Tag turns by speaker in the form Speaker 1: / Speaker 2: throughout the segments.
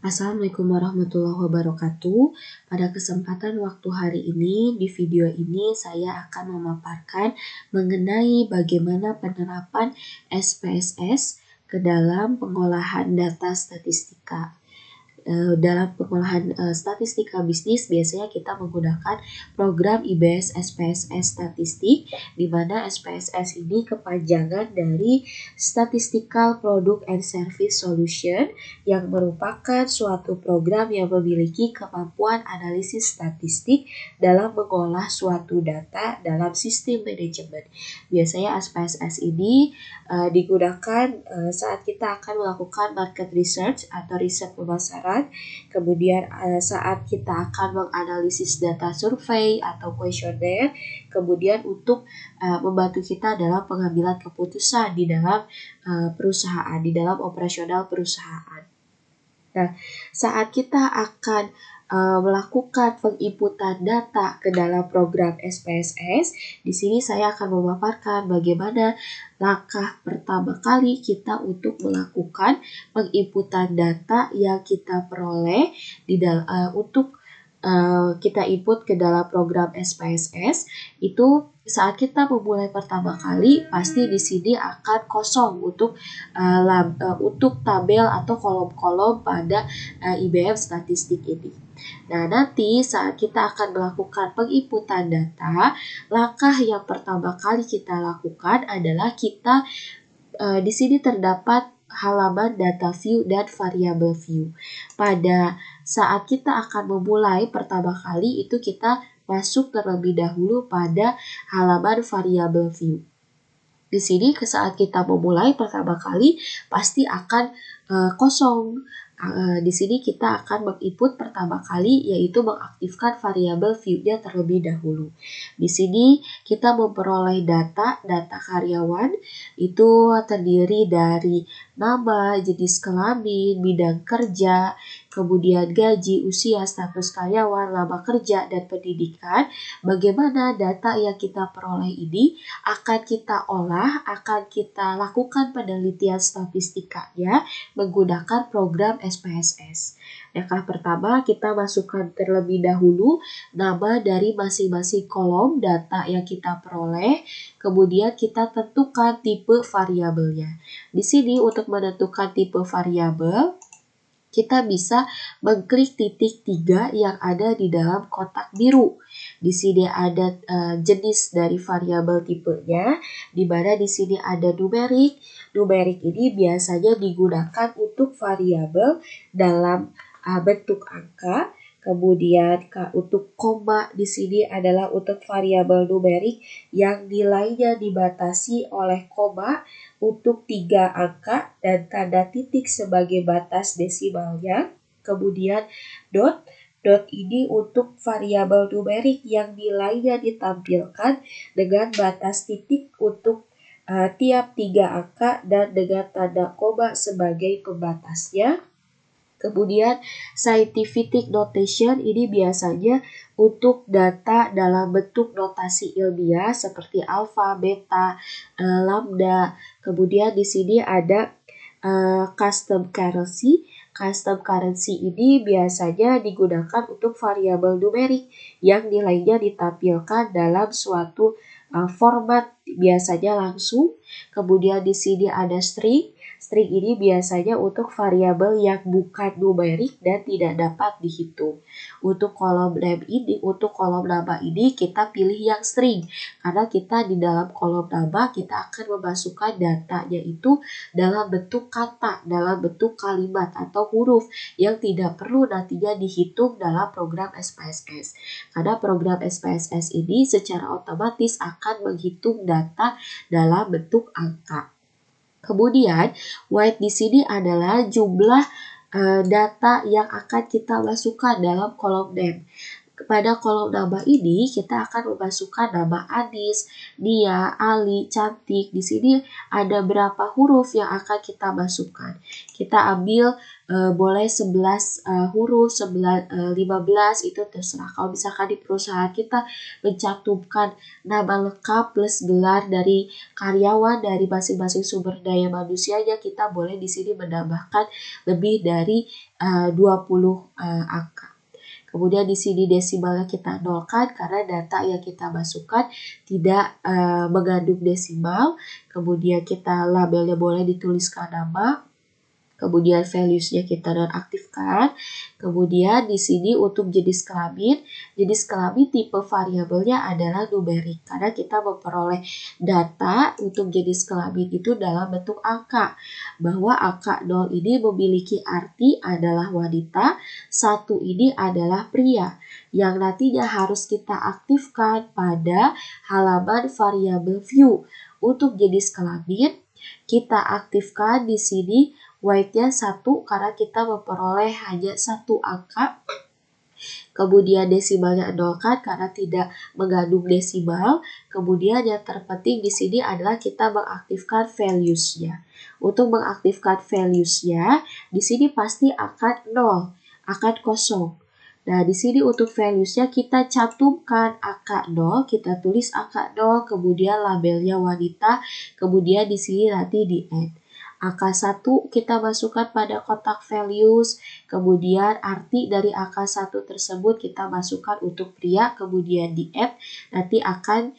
Speaker 1: Assalamualaikum warahmatullahi wabarakatuh. Pada kesempatan waktu hari ini, di video ini saya akan memaparkan mengenai bagaimana penerapan SPSS ke dalam pengolahan data statistika. Dalam pengolahan statistika bisnis biasanya kita menggunakan program IBS SPSS Statistik, di mana SPSS ini kepanjangan dari Statistical Product and Service Solution, yang merupakan suatu program yang memiliki kemampuan analisis statistik dalam mengolah suatu data dalam sistem manajemen. Biasanya SPSS ini digunakan saat kita akan melakukan market research atau riset pemasaran, kemudian saat kita akan menganalisis data survei atau kuesioner, kemudian untuk membantu kita dalam pengambilan keputusan di dalam perusahaan, di dalam operasional perusahaan. Nah, saat kita akan melakukan penginputan data ke dalam program SPSS, di sini saya akan memaparkan bagaimana langkah pertama kali kita untuk melakukan penginputan data yang kita peroleh untuk kita input ke dalam program SPSS. Itu saat kita memulai pertama kali, pasti di sini akan kosong untuk tabel atau kolom-kolom pada IBM statistik ini. Nah, nanti saat kita akan melakukan penginputan data, langkah yang pertama kali kita lakukan adalah kita di sini terdapat halaman data view dan variable view. Pada saat kita akan memulai pertama kali itu kita masuk terlebih dahulu pada halaman variable view. Di sini saat kita memulai pertama kali pasti akan kosong. Di sini kita akan menginput pertama kali yaitu mengaktifkan variabel view-nya terlebih dahulu. Di sini kita memperoleh data karyawan itu terdiri dari nama, jenis kelamin, bidang kerja, kemudian gaji, usia, status karyawan, lama kerja, dan pendidikan. Bagaimana data yang kita peroleh ini akan kita olah, akan kita lakukan penelitian statistikanya menggunakan program SPSS. Langkah pertama, kita masukkan terlebih dahulu nama dari masing-masing kolom data yang kita peroleh, kemudian kita tentukan tipe variabelnya. Di sini untuk menentukan tipe variabel, kita bisa mengklik titik 3 yang ada di dalam kotak biru. Di sini ada jenis dari variabel tipenya, di mana di sini ada numerik. Numerik ini biasanya digunakan untuk variabel dalam bentuk angka. Kemudian untuk koma di sini adalah untuk variabel numerik yang nilainya dibatasi oleh koma untuk 3 angka dan tanda titik sebagai batas desimalnya. Kemudian dot ini untuk variabel numerik yang nilainya ditampilkan dengan batas titik untuk tiap 3 angka dan dengan tanda koma sebagai pembatasnya. Kemudian scientific notation ini biasanya untuk data dalam bentuk notasi ilmiah seperti alfa, beta, lambda. Kemudian di sini ada custom currency. Custom currency ini biasanya digunakan untuk variabel numerik yang nilainya ditampilkan dalam suatu format biasanya langsung. Kemudian di sini ada string. String ini biasanya untuk variabel yang bukan numerik dan tidak dapat dihitung. Untuk kolom nama ini kita pilih yang string karena kita di dalam kolom nama kita akan memasukkan datanya itu dalam bentuk kata, dalam bentuk kalimat atau huruf yang tidak perlu nantinya dihitung dalam program SPSS. Karena program SPSS ini secara otomatis akan menghitung data dalam bentuk angka. Kemudian weight di sini adalah jumlah data yang akan kita masukkan dalam kolom name. Kepada kolom nama ini kita akan memasukkan nama Adis, Dia, Ali, Cantik. Di sini ada berapa huruf yang akan kita masukkan. Kita ambil boleh 11 huruf, 15 itu terserah. Kalau misalkan di perusahaan kita mencantumkan nama lengkap plus gelar dari karyawan dari masing-masing sumber daya manusianya, kita boleh di sini menambahkan lebih dari 20 angka. Kemudian di sini desimalnya kita nolkan karena data yang kita masukkan tidak mengandung desimal. Kemudian kita labelnya boleh dituliskan nama. Kemudian values-nya kita nonaktifkan. Kemudian di sini untuk jenis kelamin tipe variabelnya adalah numerik karena kita memperoleh data untuk jenis kelamin itu dalam bentuk angka. Bahwa angka 0 ini memiliki arti adalah wanita, 1 ini adalah pria. Yang nantinya harus kita aktifkan pada halaman variabel view. Untuk jenis kelamin kita aktifkan di sini weight-nya 1 karena kita memperoleh hanya 1 angka. Kemudian desimalnya nolkan karena tidak mengandung desimal. Kemudian yang terpenting di sini adalah kita mengaktifkan values-nya. Untuk mengaktifkan values-nya, di sini pasti akan 0, akan kosong. Nah, di sini untuk values-nya kita cantumkan angka 0, kita tulis angka 0, kemudian labelnya wanita, kemudian di sini nanti di add. Angka 1 kita masukkan pada kotak values, kemudian arti dari angka 1 tersebut kita masukkan untuk pria, kemudian di add, nanti akan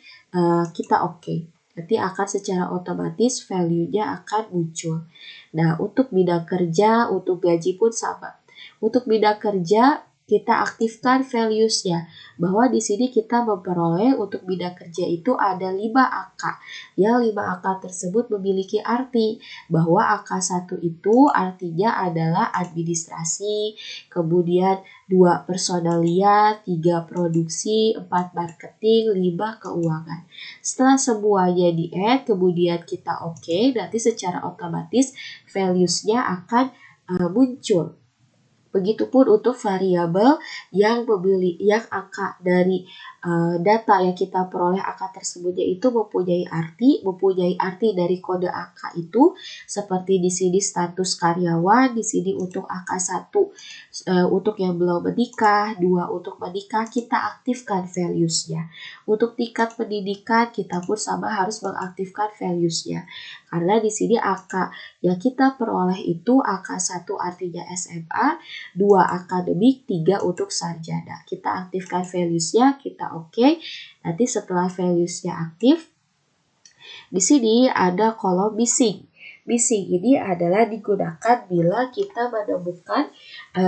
Speaker 1: kita oke. Nanti akan secara otomatis value-nya akan muncul. Nah, untuk bidang kerja, untuk gaji pun sama. Untuk bidang kerja, kita aktifkan values-nya. Bahwa di sini kita memperoleh untuk bidang kerja itu ada 5 angka. Yang 5 angka tersebut memiliki arti. Bahwa angka 1 itu artinya adalah administrasi, kemudian 2 personalia, 3 produksi, 4 marketing, 5 keuangan. Setelah semuanya di-add, kemudian kita oke, nanti secara otomatis values-nya akan muncul. Begitupun untuk variabel yang angka dari data yang kita peroleh angka tersebut yaitu mempunyai arti dari kode angka itu seperti di sini status karyawan, di sini untuk angka 1 untuk yang belum menikah, 2 untuk menikah kita aktifkan values-nya. Untuk tingkat pendidikan kita pun sama harus mengaktifkan values-nya. Karena di sini angka yang kita peroleh itu angka 1 artinya SMA, 2 akademik, 3 untuk sarjana. Kita aktifkan values-nya, kita oke. Nanti setelah values-nya aktif, di sini ada kolom missing. Missing ini adalah digunakan bila kita menemukan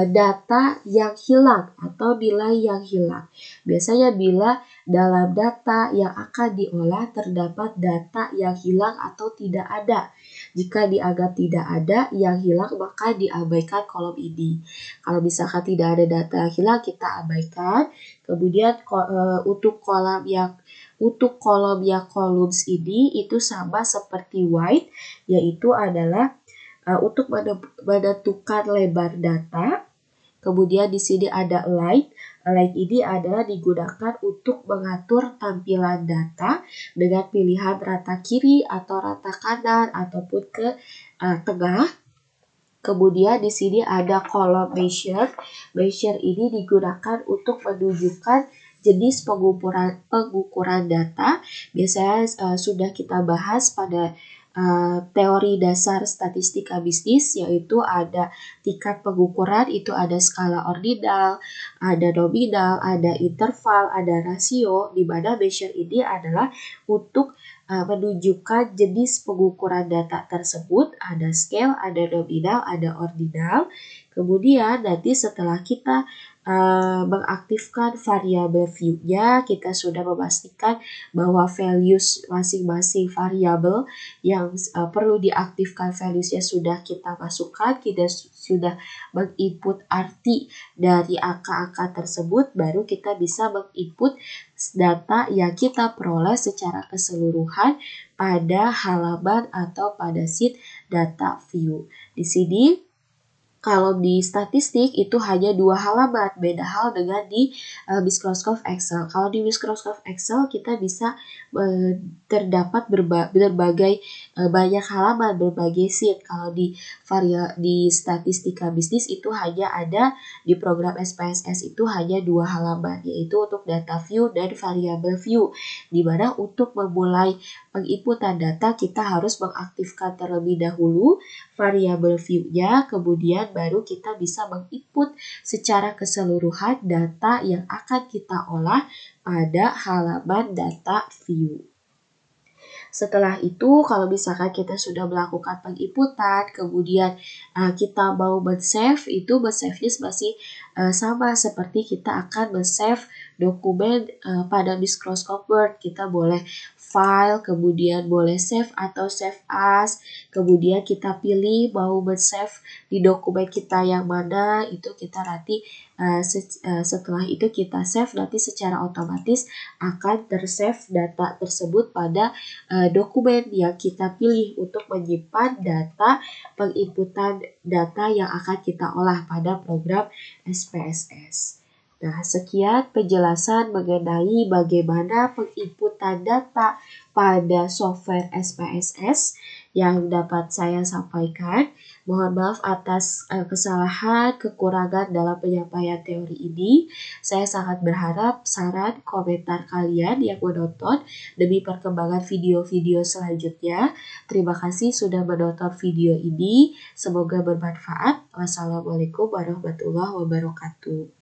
Speaker 1: data yang hilang atau nilai yang hilang. Biasanya bila dalam data yang akan diolah terdapat data yang hilang atau tidak ada. Jika dianggap tidak ada yang hilang maka diabaikan kolom ini. Kalau misalkan tidak ada data yang hilang kita abaikan. Kemudian untuk kolom yang columns ini itu sama seperti white, yaitu adalah untuk menentukan lebar data. Kemudian di sini ada light. Light ini adalah digunakan untuk mengatur tampilan data dengan pilihan rata kiri atau rata kanan ataupun ke tengah. Kemudian di sini ada kolom measure. Measure ini digunakan untuk menunjukkan jenis pengukuran data. Biasanya sudah kita bahas pada teori dasar statistika bisnis, yaitu ada tingkat pengukuran, itu ada skala ordinal, ada nominal, ada interval, ada rasio, di mana measure ini adalah untuk menunjukkan jenis pengukuran data tersebut, ada scale, ada nominal, ada ordinal. Kemudian nanti setelah kita mengaktifkan variabel view-nya, kita sudah memastikan bahwa values masing-masing variabel yang perlu diaktifkan values-nya sudah kita masukkan, kita sudah menginput arti dari angka-angka tersebut, baru kita bisa menginput data yang kita peroleh secara keseluruhan pada halaman atau pada sheet data view. Di sini Kalau di statistik itu hanya 2 halaman, beda hal dengan di Microsoft Excel. Kalau di Microsoft Excel kita bisa terdapat berbagai banyak halaman, berbagai sheet. Kalau di statistika bisnis itu hanya ada di program SPSS itu hanya 2 halaman, yaitu untuk data view dan variable view. Di mana untuk memulai penginputan data kita harus mengaktifkan terlebih dahulu variable view-nya, kemudian baru kita bisa menginput secara keseluruhan data yang akan kita olah pada halaman data view. Setelah itu, kalau misalkan kita sudah melakukan penginputan, kemudian kita mau men-save, itu men-save-nya masih sama seperti kita akan men-save dokumen pada Microsoft Word. Kita boleh file, kemudian boleh save atau save as, kemudian kita pilih mau men-save di dokumen kita yang mana, itu kita nanti setelah itu kita save, nanti secara otomatis akan tersave data tersebut pada dokumen yang kita pilih untuk menyimpan data penginputan data yang akan kita olah pada program SPSS. Nah, sekian penjelasan mengenai bagaimana penginputan data pada software SPSS yang dapat saya sampaikan. Mohon maaf atas kesalahan, kekurangan dalam penyampaian teori ini. Saya sangat berharap saran, komentar kalian yang menonton demi perkembangan video-video selanjutnya. Terima kasih sudah menonton video ini. Semoga bermanfaat. Wassalamualaikum warahmatullahi wabarakatuh.